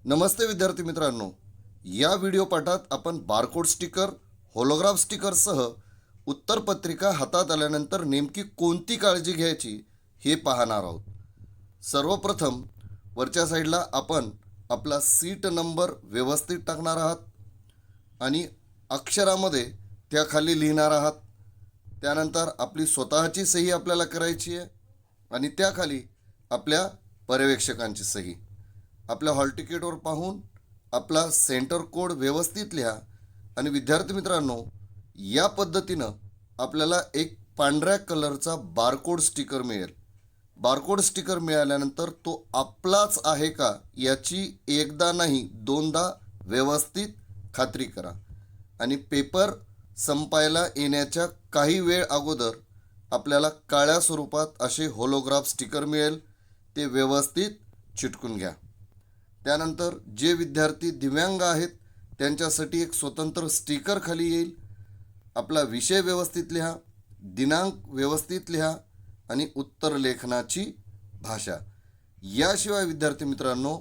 नमस्ते विद्यार्थी मित्रांनो, या व्हिडिओ पाठात आपण बारकोड स्टिकर, होलोग्राफ स्टिकरसह उत्तरपत्रिका हातात आल्यानंतर नेमकी कोणती काळजी घ्यायची हे पाहणार आहोत. सर्वप्रथम वरच्या साईडला आपण आपला सीट नंबर व्यवस्थित टाकणार आहात आणि अक्षरामध्ये त्याखाली लिहिणार आहात. त्यानंतर आपली स्वतःची सही आपल्याला करायची आहे आणि त्याखाली आपल्या पर्यवेक्षकांची सही. आपल्या हॉल तिकीटवर पाहून आपला सेंटर कोड व्यवस्थित लिहा. आणि विद्यार्थी मित्रांनो, या पद्धतीनं आपल्याला एक पांढऱ्या कलरचा बारकोड स्टिकर मिळेल. बारकोड स्टिकर मिळाल्यानंतर तो आपलाच आहे का याची एकदा नाही दोनदा व्यवस्थित खात्री करा. आणि पेपर संपायला येण्याच्या काही वेळ अगोदर आपल्याला काळ्या स्वरूपात असे होलोग्राफ स्टिकर मिळेल, ते व्यवस्थित चिटकून घ्या. त्यानंतर जे विद्यार्थी दिव्यांग आहेत त्यांच्यासाठी एक स्वतंत्र स्टिकर खाली येईल. आपला विषय व्यवस्थित लिहा, दिनांक व्यवस्थित लिहा आणि उत्तर लेखनाची भाषा. याशिवाय विद्यार्थी मित्रांनो,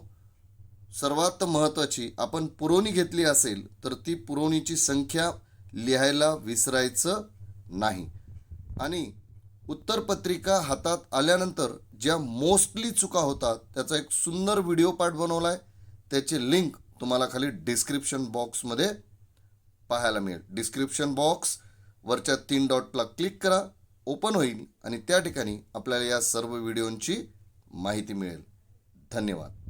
सर्वात महत्त्वाची, आपण पुरवणी घेतली असेल तर ती पुरवणीची संख्या लिहायला विसरायचं नाही. आणि उत्तरपत्रिका हातात आल्यानंतर ज्या मोस्टली चुका होतात त्याचा एक सुंदर व्हिडिओ पाठ बनवला आहे. त्याची लिंक तुम्हाला खाली डिस्क्रिप्शन बॉक्समध्ये पाहायला मिळेल. डिस्क्रिप्शन बॉक्स वरच्या 3 डॉटला क्लिक करा, ओपन होईल आणि त्या ठिकाणी आपल्याला या सर्व व्हिडिओंची माहिती मिळेल. धन्यवाद.